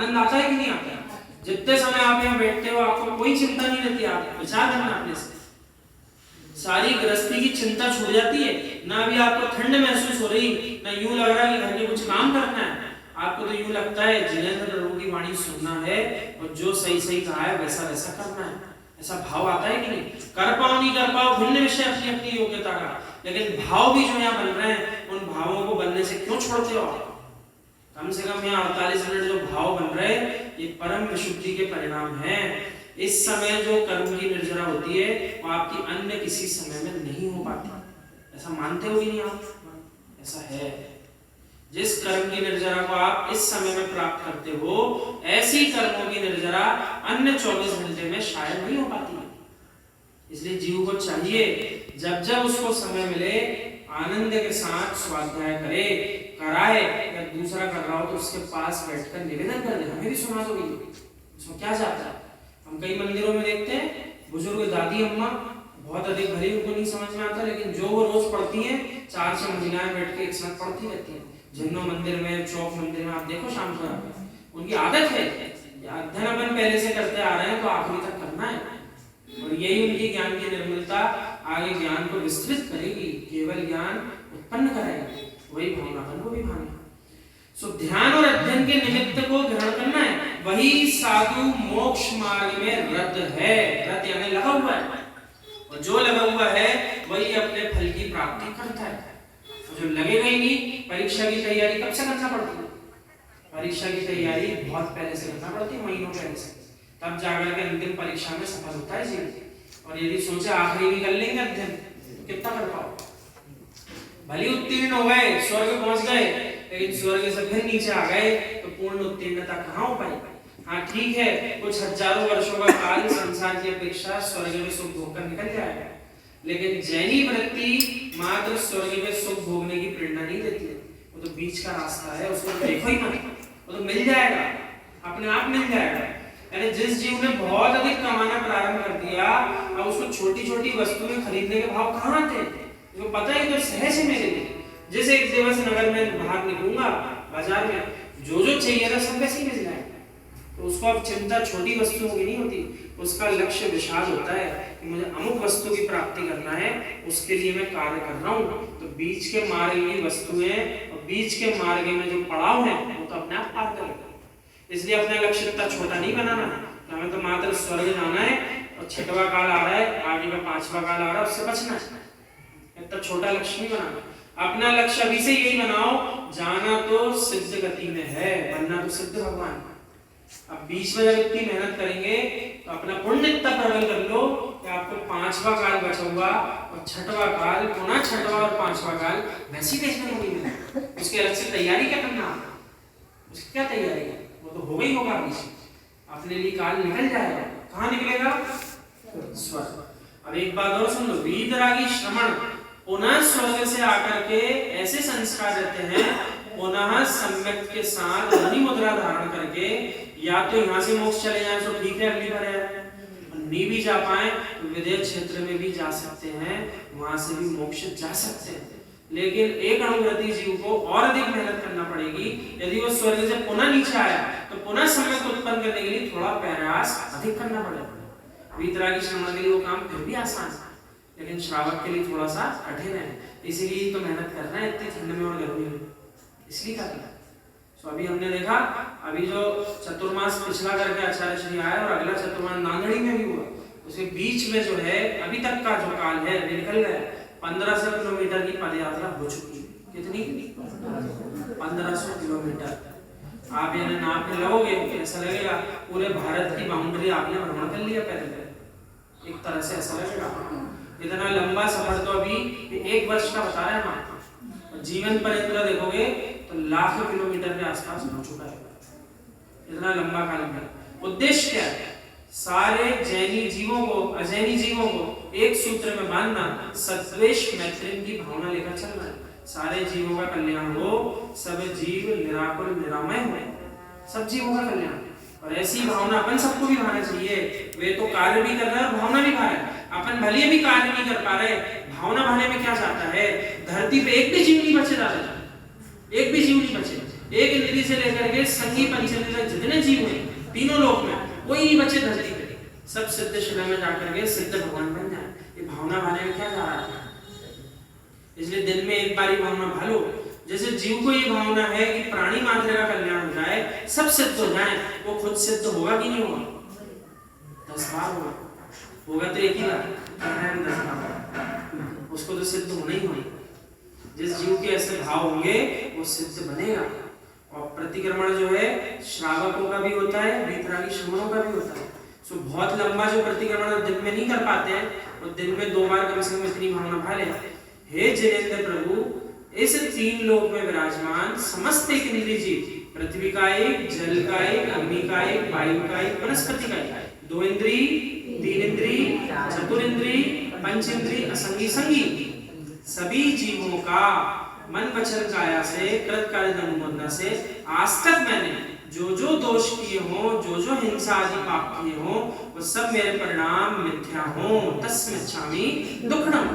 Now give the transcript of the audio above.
आनंद आता है कि नहीं आता है? जितने समय आप यहाँ बैठते हो आपको कोई चिंता नहीं रहती, आप विचार करना अपने से, सारी गृहस्थी की चिंता छूट जाती है ना। अभी आपको ठंड महसूस हो रही, ना यूं लग रहा है कि घर के कुछ काम करना है, आपको तो यूं लगता है जिनेंद्र प्रभु की वाणी सुनना है और जो सही सही कहा है वैसा वैसा करना है। ऐसा भाव आता है कि नहीं? कर पाओ नहीं कर पाओ भिन्न विषय, अपनी अपनी योग्यता का, लेकिन भाव भी जो यहाँ बन रहे हैं उन भावों को बनने से क्यों छोड़ते हो आप? कम से कम यहाँ 48 मिनट जो भाव बन रहे ये परम विशुद्धि के परिणाम हैं। इस समय जो कर्म की निर्जरा होती है वो आपकी अन्य किसी समय में नहीं हो पाती। ऐसा मानते हो कि नहीं आप? ऐसा है। जिस कर्म की निर्जरा को आप इस समय में प्राप्त करते हो ऐसी कर्मों की निर्जरा अन्य 24 घंटे में शायद नहीं हो पाती है। इसलिए जीव को चाहिए जब जब उसको समय मिले आनंद के साथ स्वाध्याय करे, कराए, या दूसरा कर रहा हो तो उसके पास बैठकर निवेदन कर दे, हमें भी सुना दो, इसमें क्या जाता है। हम कई मंदिरों में देखते हैं बुजुर्ग दादी अम्मा बहुत अधिक भले उनको नहीं समझ में आता, लेकिन जो वो रोज पढ़ती हैं 4-6 महिलाएं बैठ के एक साथ पढ़ती रहती हैं। जन्नों मंदिर में, चौक मंदिर में आप देखो शाम को उनकी आदत है, अध्ययन अपन पहले से करते आ रहे हैं तो आखिरी तक करना है, और यही उनकी ज्ञान की निर्मलता आगे ज्ञान को विस्तृत करेगी, केवल ज्ञान उत्पन्न करेगी, वही भावनापन को भी भाना। सो ध्यान और अध्ययन के निमित्त को ग्रहण करना है, वही साधु मोक्ष मार्ग में रत है। रत यानी लगा हुआ है, और जो लगा हुआ है वही अपने फल की प्राप्ति करता है। जो लगेगा ही नहीं, परीक्षा की तैयारी कब से करना पड़ती है? परीक्षा की तैयारी बहुत पहले से करना पड़ती है, महीनों पहले से, तब जाकर के अंतिम परीक्षा में सफल होता है जीवन। और यदि सोचा आखिरी भी कर लेंगे अध्ययन तो कितना कर पाओ? भले उत्तीर्ण हो गए, स्वर्ग पहुंच गए, लेकिन स्वर्ग से फिर नीचे आ गए तो पूर्ण उत्तीर्णता कहाँ हो पाई? हाँ ठीक है, कुछ हजारों वर्षों का काल संसार की अपेक्षा स्वर्ग में सुख भोगकर निकल जाएगा, लेकिन जैनी वृत्ति मात्र स्वर्ग में सुख भोगने की प्रेरणा नहीं देती है। वो तो बीच का रास्ता है, उसको देखो ही मत, वो तो मिल जाएगा, अपने आप मिल जाएगा। यानी जिस जीव ने बहुत अधिक कमाना प्रारंभ कर दिया, अब उसको छोटी छोटी वस्तुएं खरीदने के भाव कहाँ आते हैं? जो पता है तो सहज है मेरे लिए। जैसे एक दिवस नगर में बाहर निकलूंगा बाजार में, जो जो चाहिए था सब वैसे ही मिल जाएगा, तो उसको अब चिंता छोटी वस्तुओं की नहीं होती, उसका लक्ष्य विशाल होता है कि मुझे अमुक वस्तु की प्राप्ति करना है, उसके लिए मैं कार्य कर रहा हूँ। तो बीच के मार्ग में वस्तुएं और बीच के मार्ग में जो पड़ाव है वो तो अपने आप पार करेगा। इसलिए अपना लक्ष्य इतना छोटा नहीं बनाना कि हमें तो मात्र स्वर्ग जाना है और 6वां काल आ रहा है, आगे का 5वां काल आ रहा है, उससे बचना है। इतना छोटा लक्ष्य नहीं बनाना। अपना लक्ष्य अभी से यही बनाओ, जाना तो सिद्ध गति में है, बनना तो सिद्ध भगवान। अब बीच में जब इतनी मेहनत करेंगे तो अपना पुण्य इतना प्रबल कर लो कि आपको 5वां काल बचा हुआ और 6वां काल, पुनः 6वां और 5वां काल वैसी देखने को मिलेगा। उसके अलग से तैयारी क्या करना? उसकी क्या तैयारी है? वो तो होगा ही होगा, बीच अपने लिए काल निकल जाएगा। कहाँ निकलेगा? स्वर्ग। अब एक बात और सुन लो, वीतरागी श्रमण पुनः स्वर्ग से आकर के ऐसे संस्कार रहते हैं, पुनः सम्यक के साथ धनी मुद्रा धारण करके या तो यहाँ से मोक्ष चले जाए तो ठीक है, अगली बार नहीं भी जा पाए तो विदेश क्षेत्र में भी जा सकते हैं, वहां से भी मोक्ष जा सकते हैं। लेकिन एक अनुव्रती जीव को और अधिक मेहनत करना पड़ेगी। यदि वो स्वर्ग से पुनः नीचे आया तो पुनः सम्यक उत्पन्न करने के लिए थोड़ा प्रयास अधिक करना पड़ेगा। वीतरागी श्रमण के लिए वो काम फिर भी आसान है, लेकिन श्रावक के लिए थोड़ा सा कठिन है। इसीलिए तो मेहनत कर रहे हैं इतनी ठंड में और गर्मी में, इसलिए कर रहे हैं। तो अभी हमने देखा, अभी जो चतुर्मास पिछला करके आचार्य श्री आए और अगला चतुर्मास नांदड़ी में भी हुआ, उसके बीच में जो है अभी तक का जो काल है निकल गया। 1500 किलोमीटर की पदयात्रा हो चुकी है। कितनी? 1500 किलोमीटर। आप यानी नाप में लगोगे ऐसा लगेगा पूरे भारत की बाउंड्री आपने भ्रमण कर लिया पैदल, एक तरह से ऐसा लगेगा। इतना लंबा सफर तो अभी 1 वर्ष का बता रहे हैं हम, जीवन पर्यंत देखोगे तो लाखों किलोमीटर के आसपास हो चुका है। इतना लंबा काल में उद्देश्य क्या है? सारे जैनी जीवों को, अजैनी जीवों को एक सूत्र में बांधना, सद्वेष मैत्री की भावना लेकर चलना है। सारे जीवों का कल्याण हो, सब जीव निराकुल निरामय हो, सब जीवों का कल्याण। और ऐसी भावना अपन सबको भी भाना चाहिए। वे तो कार्य भी कर रहे हैं और भावना भी भा रहे हैं, अपन भले भी कार्य नहीं कर पा रहे, भावना भाने में क्या जाता है? धरती पे एक भी जीव नहीं बचे, एक भी जीव नहीं बचे। एक इंद्री से लेकर के संगी पंचेंद्रिय तक जितने जीव हैं तीनों लोक में, कोई नहीं बचे धरती पे, सब सिद्ध शिला में जाकर के सिद्ध भगवान बन जाए। ये भावना भाने में क्या जा रहा है? इसलिए दिन में एक बार ही भावना भालो। जैसे जीव को ये भावना है कि प्राणी मात्र का कल्याण हो जाए, सब सिद्ध हो जाए, वो खुद सिद्ध होगा कि नहीं होगा? 10 बार होगा तो एक ही बार, 10 बार, उसको तो सिद्ध होना ही होना। जिस जीव के ऐसे भाव होंगे वो सिद्ध बनेगा। और प्रतिक्रमण जो है श्रावकों का भी होता है, वीतरागी श्रमणों का भी होता है। सो बहुत लंबा जो प्रतिक्रमण दिन में नहीं कर पाते हैं, वो दिन में 2 बार कम से कम इतनी भावना भाले। हे जिनेंद्र प्रभु, इस 3 लोक में विराजमान समस्त एक इंद्रिय जीव, पृथ्वी का एक, जल का एक, अग्नि का एक, वायु का एक, वनस्पति का एक, 2 इंद्री, 3 इंद्री, चतुरिंद्री, पंचेंद्री, असंगी संगी, सभी जीवों का मन वचन काया से कृत कार्य अनुमोदना से आज तक मैंने जो जो दोष किए हों, जो जो हिंसा आदि पाप किए हों, वो सब मेरे परिणाम मिथ्या हों, तस्मिच्छामि दुक्खड़म।